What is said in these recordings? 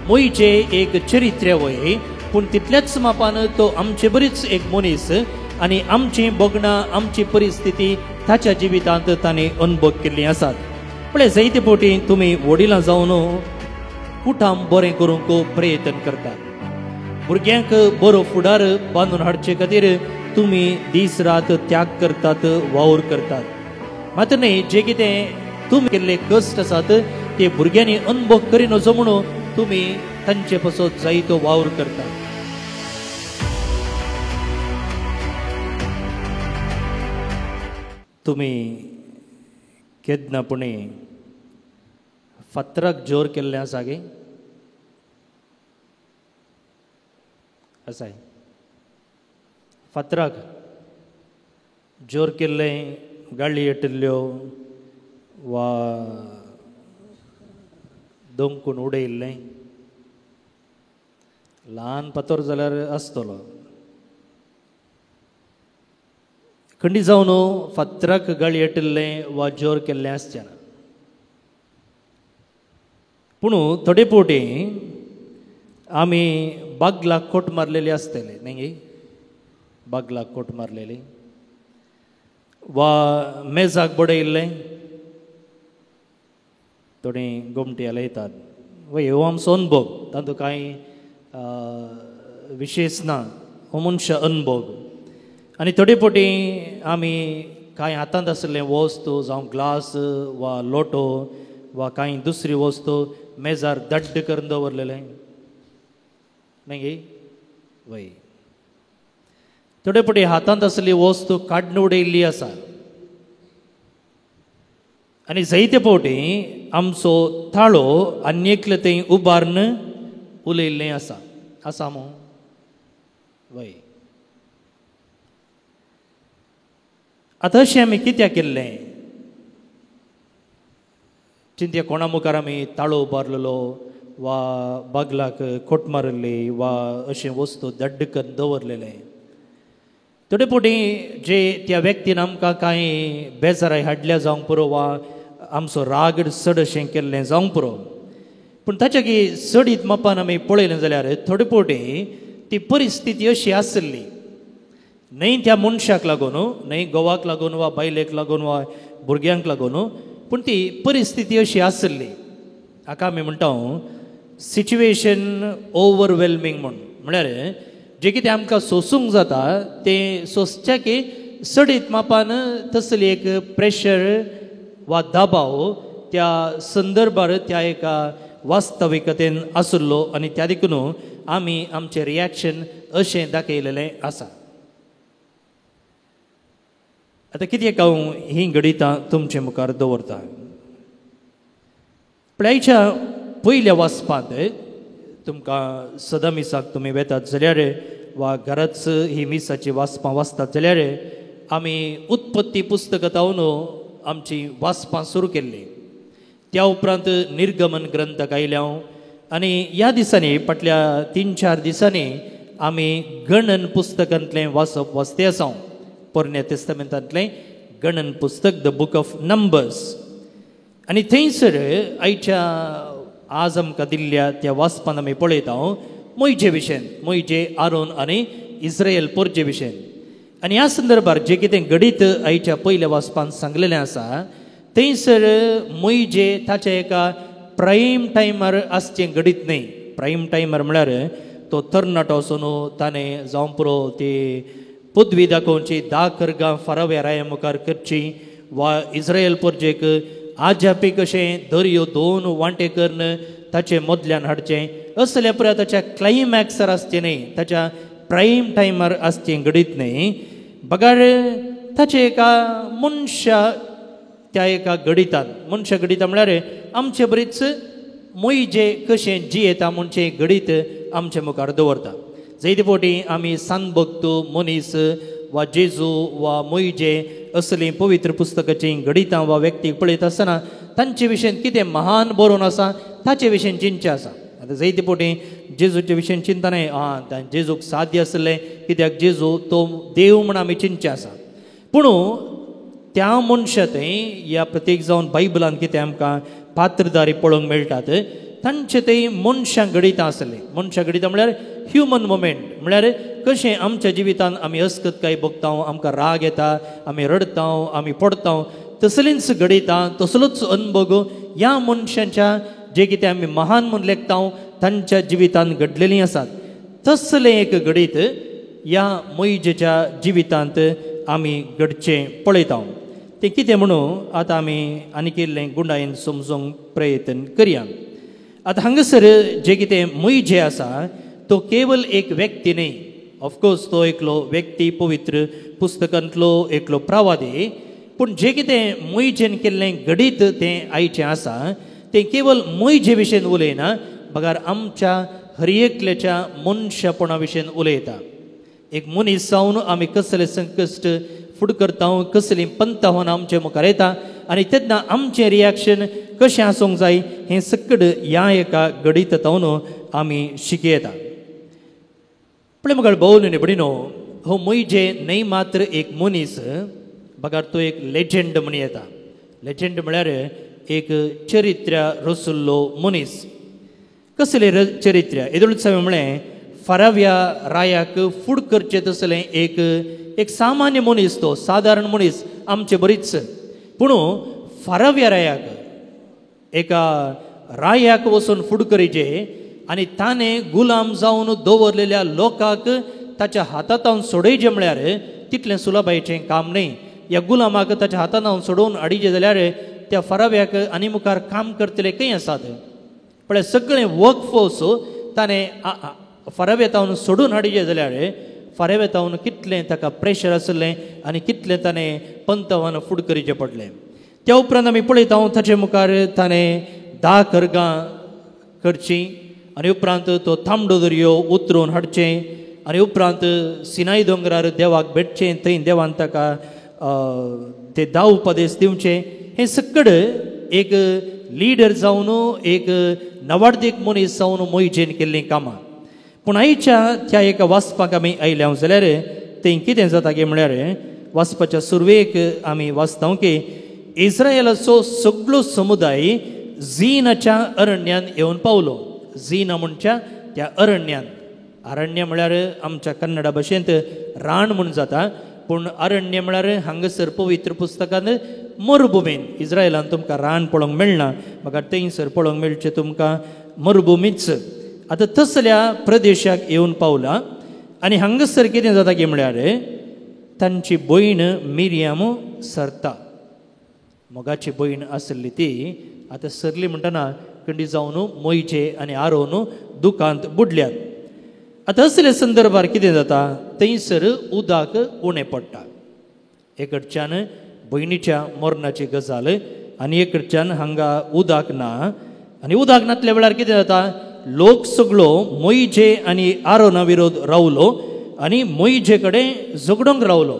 मोईचे एक चरित्र वय पूण तितल्याच मापान तो आमचे बरीच एक मनीस आनी आमची बोगणां आमची परिस्थिती ताच्या जिवितांत ताणें अनुभव केल्ली आसात. म्हळ्यार जायते फावटी तुमी वडिलां जावन कुटाम बरें करूंक प्रयत्न करतात. भुरग्यांक बरो फुडार बांदून हाडचे खातीर तुमी दीस रात त्याग करतात, वावर करतात. मात न्ही, जे कितें तुमी केल्ले कश्ट आसात ते भुरग्यांनी अनुभव करिना असो म्हणून तुमी तांचे पासत जायतो वावर करतात. तुमी केदनापुणे फातराक जोर केल्लें आसा गे? आसाय. फातराक जोर केल्लें, गाळी येटिल्ल्यो वा दोंकून उडयल्लें ल्हान फातर जाल्यार आसतलो. खंडी जावन फातराक गाळी येटिल्लें वा जोर केल्लें आसचें ना. पूण थोडे फावटी आमी बागलाक कोट मारलेली आसतले न्ही, बागलाक कोट मारलेली वा मेजाक बडयल्लें थोडी गोमटी लायतात वा ह्यो आमचो अनुभव. तातूंत कांय विशेश ना, हो मनशा अनुभव. आनी थोडे फावटी आमी कांय हातांत आसलें वस्तू जावं ग्लास वा लोटो वा कांय दुसरी वस्तू मेजार दड्ड करून दवरलेलें न्ही वय. थोडे फावटी हातांत आसली वस्तू काडून उडयल्ली आसा. आनी जायते फावटी आमचो ताळो आनीकले थंय उबारून उलयल्लें आसा. आसा मो वय. आतां अशें आमी कित्याक केल्लें? चिंत्या कोणा मुखार आमी ताळो उबारलेलो वा बागलाक कोट मारली वा अशें वस्तू दड्ड करून दवरलेलें. थोडे फावटी जे त्या व्यक्तीन आमकां कांय बेजाराय हाडल्या जावंक पुरो वा आमचो राग चड अशें केल्लें जावंक पुरो. पूण ताच्या की चडीत मापान आमी पळयलें जाल्यार थोडे फावटी ती परिस्थिती अशी आसली, न्हय त्या मनशाक लागून, न्हय घोवाक लागून वा बायलेक लागून वा भुरग्यांक लागून, पूण ती परिस्थिती अशी आसली. हाका आमी म्हणटा सिच्युएशन ओवरवेल्मींग म्हणून. म्हळ्यार जे कितें आमकां सोसूंक जाता तें सोंसच्या की चडीत मापान तसली एक प्रेशर वा दबाव त्या संदर्भार त्या एका वास्तविकतेन आसलो आनी त्या देखून आमी आमचें रिएक्शन अशें दाखयलेलें आसा. आतां कित्याक हांव ही गणितां तुमचे मुखार दवरता? पळयच्या पयल्या वाचपांत तुमकां सदां मिसाक तुमी वेतात जाल्यार वा घराच ही मिसाची वाचपां वाचतात जाल्यार आमी उत्पत्ती पुस्तकांतावन आमची वाचपां सुरू केल्ली. त्या उपरांत निर्गमन ग्रंथाक आयल्या आनी ह्या दिसांनी फाटल्या 3-4 दिसांनी आमी गणन पुस्तकांतलें वाचप वाचते आसा. पोरण्या तेस्तामेंतांतलें गणन पुस्तक, द बूक ऑफ नंबर्स. आनी थंयसर आयच्या आज आमकां दिल्ल्या त्या वाचपान आमी पळयता मोयजे विशयन, मोयजे, आरोन आनी इस्रायल पोरचे विशयन. आनी ह्या संदर्भार जे कितें गणित आयच्या पयल्या वाचपान सांगलेलें आसा थंयसर मोयजे ताच्या एका प्रायम टायमार आसचें गणित न्हय. प्रायम टायमार म्हळ्यार तो तरणाटो आसून ताणें जावं पुरो ती पदवी दाखोवची, 10 खरगां फाराव्या राया मुखार करची वा इस्रायल पोरजेक आजापीक अशें दर्यो 2 वांटे करून ताचे मदल्यान हाडचें असल्या पुराय ताच्या क्लायमॅक्सार आसचें न्हय, ताच्या प्रायम टायमार आसचें गणित न्हय. बगार ताचे एका मनशा त्या एका गणितान, मनशा गणिता म्हळ्यार आमचे बरीच मोयजे कशें जियेता म्हणचें गणित आमच्या मुखार दवरता. जायते फावटी आमी सांतभक्त मनीस वा जेजू वा मोयजे असलीं पवित्र पुस्तकाचीं गणितां वा व्यक्तीक पळयता आसतना तांचे विशयन कितें महान बरोवन आसा ताचे विशयन चिंतचें आसा. आतां जायते फावटी जेजूचे विशयन चिंतना जेजूक साध्य आसलें कित्याक जेजू तो देव म्हूण आमी चिंतचे आसा. पूण त्या मनशा थंय ह्या प्रत्येक जावन बायबलान कितें आमकां पात्रधारी पळोवंक मेळटात तांचे ते मनशां घडिता आसले मनशां घडिता म्हळ्यार ह्युमन मोमेंट म्हळ्यार कशें आमच्या जिवितान आमी अस्कतकाय भोगता आमकां राग येता आमी रडता आमी पडता तसलेंच घडयता तसलोच अनुभव ह्या मनशांच्या जे कितें आमी महान म्हूण लेखता तांच्या जिवितान घडलेलीं आसात तसलें एक घडीत ह्या मोइजेच्या जिवितांत आमी घडचें पळयता तें कितें म्हणून आतां आमी आनीक इल्लें गुंडायेन समजूंक प्रयत्न करया आतां हांगासर जे कितें मोइजे आसा तो केवल एक व्यक्ती न्ही ऑफकोर्स तो एकलो व्यक्ती पवित्र पुस्तकांतलो एकलो प्रवादी पूण जे कितें मोइजेन केल्लें घडीत तें आयचें आसा तें केवल मोइजे विशयीन उलयना बगार आमच्या हर एकल्याच्या मनशापणा विशयीन उलयता एक मनीस जावन आमी कसले संकश्ट फुड करता कसलीं पंथां होवन आमचे मुखार येता आनी तेन्ना आमचें रिएक्शन कशें आसूंक जाय हें सकड ह्या एका घडीत तावन आमी शिकी येता पळय मुखार भोव निबडिनो हो मोइजे न्हय मात्र एक मनीस बगार तो एक लेजंड म्हण येता लेजंड म्हळ्यार एक चरित्र रचुल्लो मनीस कसलें चरित्र येदोळच हांवें म्हळें फाराव्या रायाक फूड करचें तसलें एक सामान्य मनीस तो सादारण मनीस आमचे बरीच पूण फाराव्या रायाक एका रायाक वचून फूड करचे आनी ताणें गुलाम जावन दवरलेल्या लोकांक ताच्या हातांत सोडयचें म्हळ्यार तितलें सुलभायचें काम न्ही ह्या गुलामाक ताच्या हातांत हांव सोडून हाडिचें जाल्यार त्या फाराव्याक आनी मुखार काम करतले खंय आसात पळय सगळें वर्क फोर्स ताणें फाराव्यातावन सोडून हाडिचें जाल्यार फाराव्यातावन कितलें ताका प्रेशर आसलें आनी कितलें ताणें पंथावन फूड करचें पडलें त्या उपरांत आमी पळयता ताचे मुखार ताणें 10 खरगां करचीं आनी उपरांत तो तांबडो दर्यो उतरून हाडचें आनी उपरांत सिनाय दोंगरार देवाक भेटचें थंय देवान ताका ते 10 उपदेश दिवचे हें सकड एक लिडर जावन एक नवाडदेक मनीस जावन मोइजेन केल्लीं कामां पूण आयच्या त्या एका वाचपाक आमी आयल्या जाल्यार तें कितें जाता गे म्हळ्यार वाचपाच्या सुरवेक आमी वाचता की इस्रायेलाचो सगळो समुदाय झीनाच्या अरण्यान येवन पावलो झीना म्हणच्या त्या अरण्यान अरण्य म्हळ्यार आमच्या कन्नडा भाशेंत रान म्हूण जाता पूण अरण्य म्हळ्यार हांगासर पवित्र पुस्तकांत मरुभुमीन इस्रायेलान तुमकां रान पळोवंक मेळना म्हाका थंयसर पळोवंक मेळचें तुमकां मरुभुमीच आतां तसल्या प्रदेशाक येवन पावला आनी हांगासर कितें जाता की म्हळ्यार तांची भयण मिरियाम सरता मोगाची भयण आसली ती आतां सरली म्हणटना कंडी जावन मोइजे आनी आरोन दुकांत बुडल्यात आतां असल्या संदर्भार कितें जाता थंयसर उदक उणें पडटा एक कडच्यान भयणीच्या मरणाची गजाल आनी एक कडच्यान हांगा उदक ना आनी उदक नासल्या वेळार कितें जाता लोक सगळो मोइजे आनी आरोना विरोध रावलो आनी मोइजे कडेन झगडोंक रावलो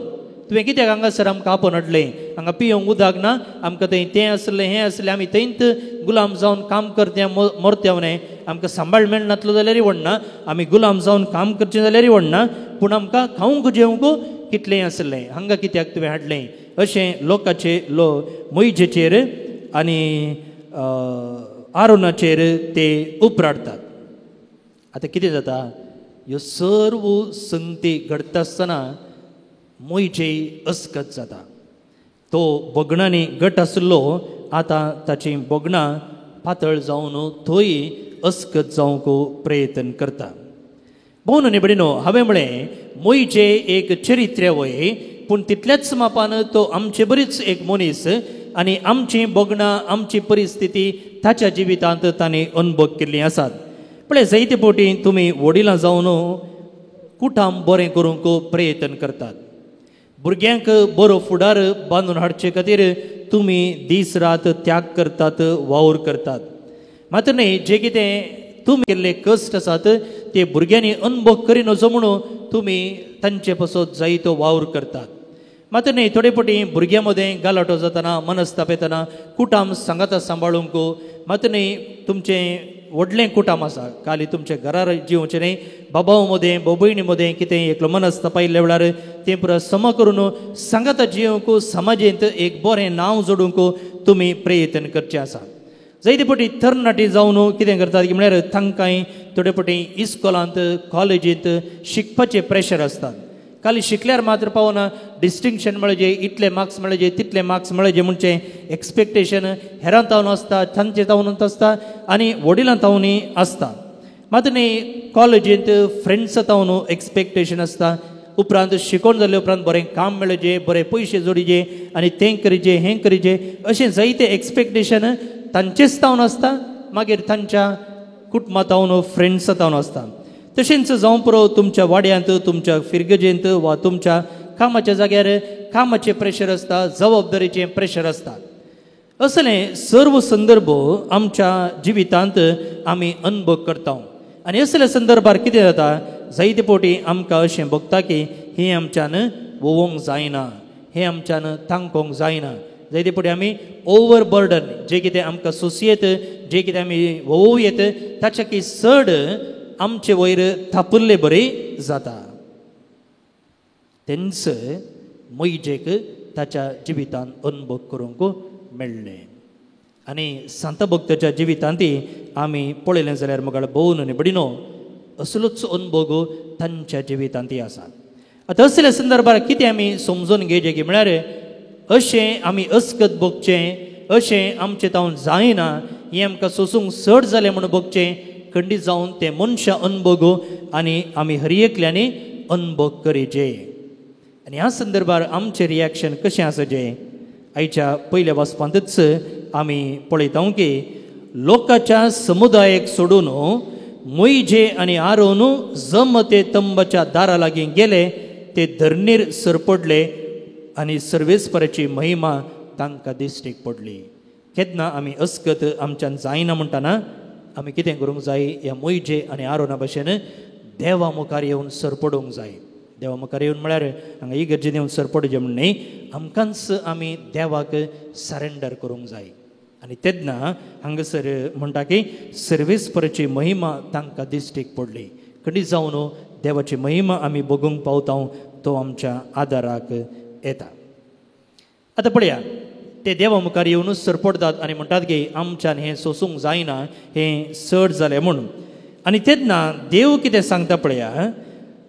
तुवें कित्याक हांगासर आमकां आपोवन हाडलें हांगा पियोंक उदक ना आमकां थंय तें आसलें हें आसलें आमी थंयच गुलाम जावन काम करते मरतेवणे आमकां सांबाळ मेळनातलो जाल्यारय व्हडना आमी गुलाम जावन काम करचें जाल्यारय व्हडना पूण आमकां खावंक जेवंक कितलें आसलें हांगा कित्याक तुवें हाडलें अशें लोकाचे मोइजेचेर आनी आरोनाचेर ते उपराडतात आतां कितें जाता ह्यो सर्व संगती घडटा आसतना मोइजे अस्कत जाता तो बोगणांनी घट आसलो आतां ताची बोगणां पातळ जावन थंय अस्कत जावंक प्रयत्न करता भोव निबडिनो हांवें म्हळें मोइजे एक चरित्र वय पूण तितल्याच मापान तो आमचे बरीच एक मनीस आनी आमची बोगणां आमची परिस्थिती ताच्या जिवितांत ताणें अनुभव केल्ली आसात पळय जायते फावटी तुमी वडिलां जावन कुटाम बरें करूंक प्रयत्न करतात भुरग्यांक बरो फुडार बांदून हाडचे खातीर तुमी दीस रात त्याग करतात वावर करतात मात्र न्ही जे कितें तुमी केल्ले कश्ट आसात ते भुरग्यांनी अनुभव करिना जो म्हणून तुमी तांचे पासत जायतो वावर करतात मात्र न्ही थोडे फावटी भुरग्यां मदें गालाटो जातना मनस्ताप येतना कुटाम सांगाता सांबाळूंक मात्र न्ही तुमचें व्हडलें कुटाम आसा खाली तुमच्या घरार जिवचें न्ही बाबाव मदें भाव भयणी मदें कितें एकलो मनस्ताप आयिल्ल्या वेळार तें पुरो सम करून सांगाता जिवंक समाजेंत एक बरें नांव जोडूंक तुमी प्रयत्न करचें आसा जायते फावटी तरणाटी जावन कितें करतात की म्हळ्यार तांकांय थोडे फावटी इस्कॉलांत कॉलेजींत शिकपाचें प्रेशर आसता. खाली शिकल्यार मात्र पावना, डिस्टिंक्शन मेळचें, इतले मार्क्स मेळचे, तितले मार्क्स मेळचे म्हणचे एक्सपेक्टेशन हेरां तावन आसता, तांचे तावनूच आसता आनी वडिलां तावनूय आसता. मात न्ही कॉलेजींत फ्रेंड्सां तावन एक्सपेक्टेशन आसता. उपरांत शिकोवन जाले उपरांत बरें काम मेळचें, बरे पयशे जोडीचे आनी तें करीचें हें करीचें अशें जायते एक्सपेक्टेशन तांचेच तावन आसता. मागीर तांच्या कुटुंबा तावन फ्रेंड्सां तावन आसता. तशेंच जावं पुरो तुमच्या वाड्यांत, तुमच्या फिरगजेंत वा तुमच्या कामाच्या जाग्यार कामाचें प्रेशर आसता, जबाबदारीचें प्रेशर आसता. असले सर्व संदर्भ आमच्या जिवितांत आमी अनुभव करता. आनी असल्या संदर्भार कितें जाता, जायते फावटी आमकां अशें भोगता की हें आमच्यान वोवंक जायना, हें आमच्यान तांकोवंक जायना. जायते फावटी आमी ओवर बर्डन जें कितें आमकां सोंसयेत, जें कितें आमी वोवूं येत ताच्या की चड आमचे वयर थापरले बरे जाता. तेंच मोइजेक ताच्या जिवितांत अनुभव करूंक मेळ्ळें. आनी सांत भक्ताच्या जिवितांतय आमी पळयलें जाल्यार मुखार भोवन आनी बडिनो असलोच अनुभव तांच्या जिवितांतय आसा. आतां असल्या संदर्भार कितें आमी समजून घेवचें की म्हळ्यार अशें आमी अस्कत भोगचें, अशें आमचें तावन जायना, हें आमकां सोसूंक चड जालें म्हणून भोगचें, खंडीत जावन तें मनशां अनुभव आनी आमी हर एकल्यांनी अनुभव करीचे. आनी ह्या संदर्भार आमचें रिएक्शन कशें आसाचें, आयच्या पयल्या वाचपांतच आमी पळयता की लोकाच्या समुदायाक सोडून मोइजे आनी आरोन जमते तंबाच्या दारा लागीं गेले, ते धरणीर सरपडले आनी सर्वेस्पराची महिमा तांकां दिश्टीक पडली. केन्ना आमी अस्कत आमच्यान जायना म्हणटाना आमी कितें करूंक जाय, ह्या मोइजे आनी आरोना भशेन देवा मुखार येवन सरपडूंक जाय. देवा मुखार येवन म्हळ्यार हांगा इगर्जेन येवन सरपडचें म्हण न्ही, आमकांच आमी देवाक सरेंडर करूंक जाय. आनी तेन्ना हांगासर म्हणटा की सर्वेस्पराची महिमा तांकां दिश्टीक पडली. खंडीत जावन देवाची महिमा आमी बगूंक पावता, तो आमच्या आदाराक येता. आतां पळया, ते देवा मुखार येवनूच सरपडतात आनी म्हणटात की आमच्यान हें सोसूंक जायना, हें चड जालें म्हणून. आनी तेन्ना देव कितें सांगता पळया,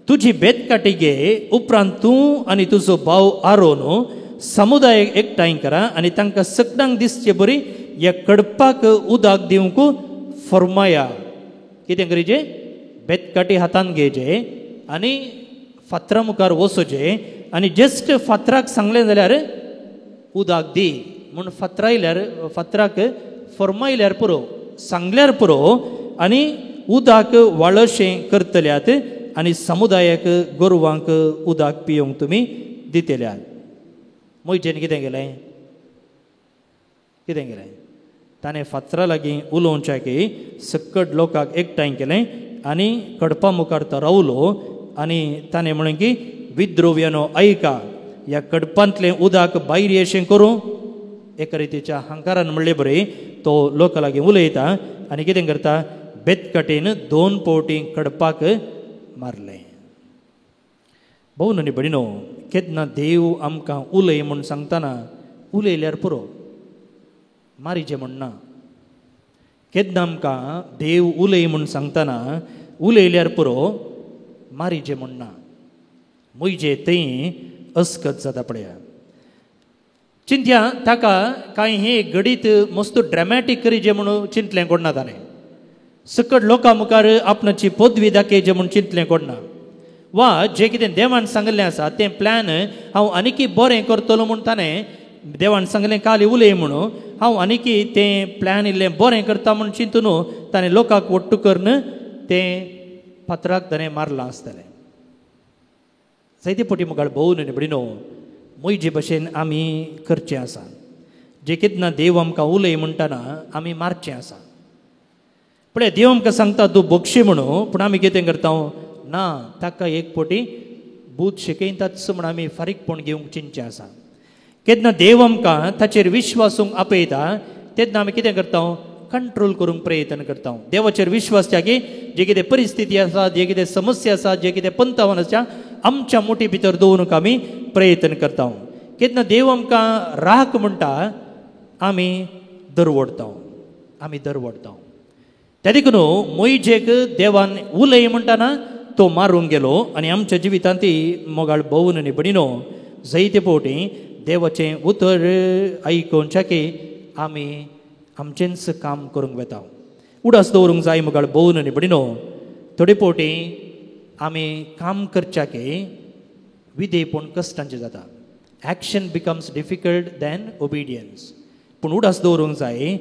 तुजी बेतकाटी घे, उपरांत तूं आनी तुजो भाव आरोन समुदायाक एकठांय करा आनी तांकां सगळ्यांक दिसचे बरी ह्या कडपाक उदक दिवंक फर्माया. कितें करीचें, बेतकाटी हातान घेवचे आनी फातरा मुखार वचोचें आनी जस्ट फातराक सांगलें जाल्यार उदक दी म्हूण फातरायल्यार, फातराक फर्मायल्यार पुरो, सांगल्यार पुरो आनी उदक वाळशें करतल्यात आनी समुदायाक गोरवांक उदक पियोंक तुमी दितल्यात. मोइजेन कितें केलें, कितें केलें, ताणें फातरा लागीं उलोवच्या की सकट लोकांक एकठांय केलें आनी कडपा मुखार तो रावलो आनी ताणें म्हणलें की विद्रोव्यानो ऐका, ह्या कडपांतलें उदक भायर येशें करूं. एका रितीच्या हंकारान म्हणलें बरें, तो लोकां लागीं उलयता आनी कितें करता, बेतकाटेन 2 पावटी कडपाक मारलें. भोवन आनी भयणीनो, केन्ना देव आमकां उलय म्हूण सांगतना उलयल्यार पुरो, मारिचें म्हणना. केन्ना आमकां देव उलय म्हूण सांगतना उलयल्यार पुरो, मारिचें म्हणना. मोइजे थंय अस्कत जाता पळया. चिंत्या, ताका कांय हे घडीत मस्त ड्रॅमॅटीक करीचें म्हणून चिंतलें कोणना. ताणें सकट लोकां मुखार आपणाची पदवी दाखयचें म्हूण चिंतलें कोणना. वा जें कितें देवान सांगलें आसा तें प्लॅन हांव आनीकी बरें करतलो म्हूण ताणें देवान सांगलें काली उलय म्हणून, हांव आनीकी तें प्लॅन इल्लें बरें करता म्हूण चिंतून ताणें लोकांक वट्टू करून तें फातराक ताणें मारलां आसतलें. जायते फावटी मुखार भोवन आनी भयणीनो, मोइजे भशेन आमी करचें आसा. जे केन्ना देव आमकां उलय म्हणटाना आमी मारचें आसा. पळय, देव आमकां सांगता तूं बक्षी म्हणून, पूण आमी कितें करता, ना, ताका एक फावटी भूत शिकयताच म्हूण आमी फारीकपण घेवंक चिंतचें आसा. केन्ना देव आमकां ताचेर विश्वासूंक आपयता तेन्ना आमी कितें करता, कंट्रोल करूंक प्रयत्न करता. देवाचेर विश्वास घ्या की जे कितें परिस्थिती आसा, जे कितें समस्या आसा, जे कितें पंथावन आसा, आमच्या मुठी भितर दवरूंक आमी प्रयत्न करता. केन्ना देव आमकां राख म्हणटा, आमी दरवडता. आमी दरवडता. त्या देखून मोइजेक देवान उलय म्हणटाना तो मारूंक गेलो आनी आमच्या जिवितांत ती मोगाळ भोवून न्ही बडिनो जायते फावटी देवाचें उतर आयकोनच्याकी आमी आमचेंच काम करूंक वेता. उडास दवरूंक जाय मोगाळ भोवून न्ही बडिनो थोडे फावटी आमी काम करच्याकी विधेयपण कश्टांचें जाता. Action becomes difficult than obedience. पूण उडास दवरूंक जाय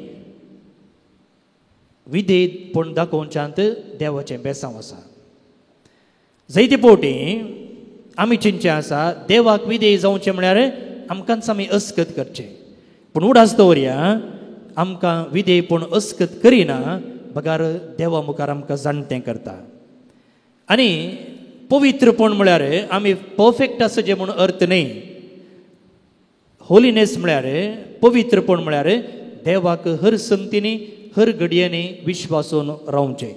विधेयपण दाखोवच्यान देवाचें बेसांव आसा. जायते फावटी आमी चिंतचे आसा देवाक विधेय जावचें म्हळ्यार आमकांच आमी अस्कत करचें. पूण उडास दवरया आमकां विधेयपण अस्कत करिना बगार देवा मुखार आमकां जाणटें करता. आनी पवित्रपण म्हळ्यार आमी परफेक्ट आसचें म्हूण अर्थ न्ही. होलिनेस म्हळ्यार पवित्रपण म्हळ्यार देवाक हर संगतींनी हर घडयांनी विश्वासून रावचें.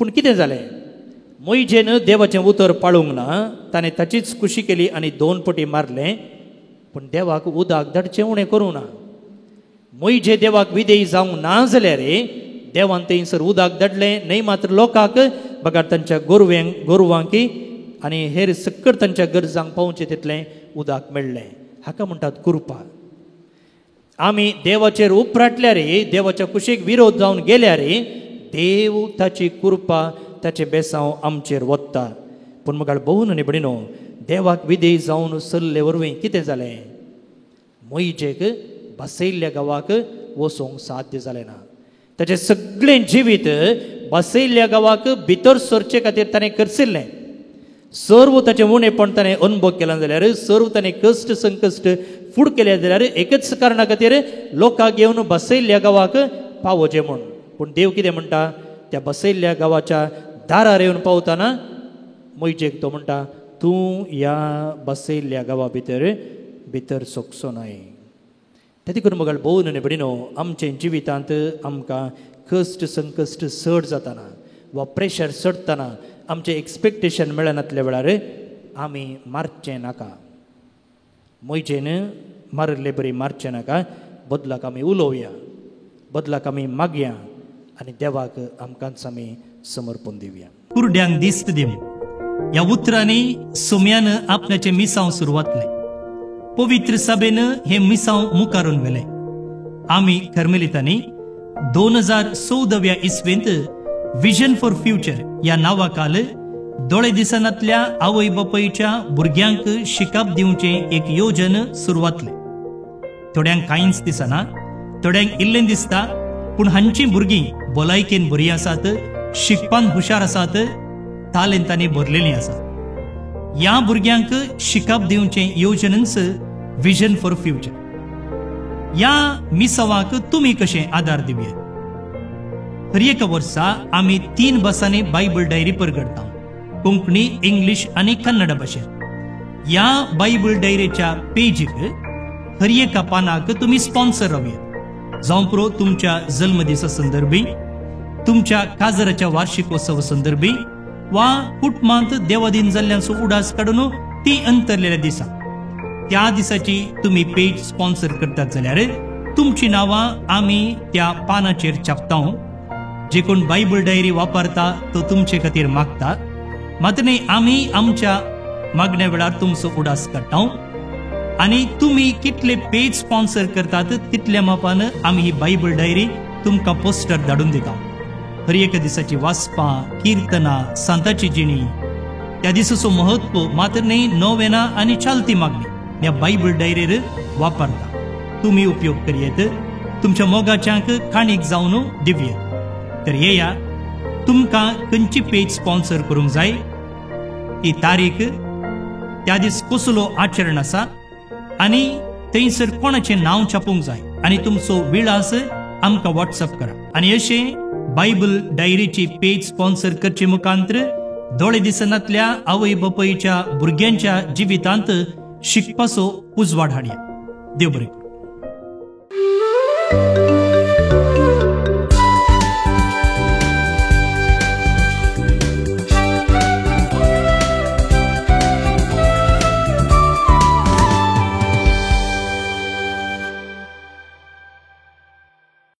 पूण कितें जालें मोइजेन देवाचें उतर पाळूंक ना. ताणें ताचीच खुशी केली आनी 2 पटी मारलें. पूण देवाक उदक धाडचें उणें करूं ना. मोइजे देवाक विधेय जावंक ना जाल्यार देवान थंयसर उदक धाडलें. न्हय मात्र लोकांक बगार तांच्या गोरवांक आनी हेर सक्कड तांच्या गरजांक पावचें तितलें उदक मेळ्ळें. हाका म्हणटात कृपा. आमी देवाचेर उपराटल्यार देवाच्या कुशेक विरोध जावन गेल्यार देव ताची कृपा ताचे बेसांव आमचेर वत्ता. पूण मोगाळ भोवून न्ही बडिनो देवाक विधेय जावन सरले वरवीं कितें जालें मोइजेक बसयल्ल्या गांवाक वचोंक साध्य जालें ना. ताचें सगळें जिवीत बसयल्ल्या गांवाक भितर सरचे खातीर ताणें करसिल्लें. सर्व ताचें उणेपण ताणें अनुभव केला जाल्यार सर्व ताणें कश्ट संकश्ट फूड केले जाल्यार एकच कारणा खातीर लोकांक घेवन बसयल्ल्या गांवाक पावचें म्हूण. पूण देव कितें म्हणटा त्या बसयल्ल्या गांवाच्या दारार येवन पावतना मोइजेक तो म्हणटा तूं ह्या बसयल्ल्या गांवा भितर सोंकचो न्हय. त्या देखून मोगाळ भोवून न्ही बडिनो आमचे जिवितांत आमकां कश्ट संकश्ट चड जाताना वा प्रेशर चडतना आमचें एक्सपेक्टेशन मेळनातल्या वेळार आमी मारचें नाका. मोइजेन मारले बरी मारचें नाका. बदलाक आमी उलोवया बदलाक आमी मागया आनी देवाक आमकांच आमी समर्पण दिवया. कुरड्यांक दिस्त दिम ह्या उतरांनी सोम्यान आपणाचें मिसांव सुरू जातलें. पवित्र सभेन हे मिसांव मुखारून व्हेलें. आमी कर्मेलितांनी 2014व्या इस्वेंत विजन फॉर फ्युचर ह्या नांवा खाल दोळे दिसनातल्या आवय बापायच्या भुरग्यांक शिकप दिवचें एक योजन सुरू जातलें. थोड्यांक कांयच दिसना थोड्यांक इल्लें दिसता. पूण हांचीं भुरगीं भलायकेन बरीं आसात शिकपान हुशार आसात तालेंतांनी भरलेलीं आसात. ह्या भुरग्यांक शिकप दिवचें योजनच विजन फॉर फ्युचर. ह्या मिसावाक तुमी कशें आदार दिवयात. हर एक वर्सा आमी 3 बसांनी बायबल डायरी परगडता. कोंकणी इंग्लीश आनी कन्नड भाशेंत. ह्या बायबल डायरीच्या पेजीक हर एका पानाक तुमी स्पॉन्सर रावयात. जावं पुरो तुमच्या जल्मदिसा संदर्भी तुमच्या काजराच्या वार्षिकोत्सव संदर्भी वा कुटुंबांत देवादीन जाल्ल्यांचो उडास काडून ती अंतरलेल्या दिसा त्या दिसाची तुमी पेज स्पॉन्सर करतात जाल्यार तुमची नांवां आमी त्या पानाचेर छापता. जे कोण बायबल डायरी वापरता तो तुमचे खातीर मागता. मात्र न्ही आमी आमच्या मागण्या वेळार तुमचो उडास काडटा आनी तुमी कितले पेज स्पॉन्सर करतात तितल्या मापान आमी ही बायबल डायरी तुमकां पोस्टर धाडून दिता. हर एक दिसाची वाचपां किर्तनां सांताची जिणी त्या दिसाचो महत्व मात्र न्ही नोवेना आनी चालती मागणी ह्या बायबल डायरीर वापरता. तुमी उपयोग करयेत तुमच्या मोगाच्यांक काणीक जावन दिवयेत. तर येया तुमकां खंयची पेज स्पॉन्सर करूंक जाय ती तारीख त्या दीस कसलो आचरण आसा आनी थंयसर कोणाचें नांव छापूंक जाय आनी तुमचो विळास आमकां व्हॉट्सअप करा. आनी अशें बायबल डायरीची पेज स्पॉन्सर करचे मुखांतर दोळे दिसनातल्या आवय बापायच्या भुरग्यांच्या जिवितांत शिकपाचो उजवाड हाडया. देव बरें.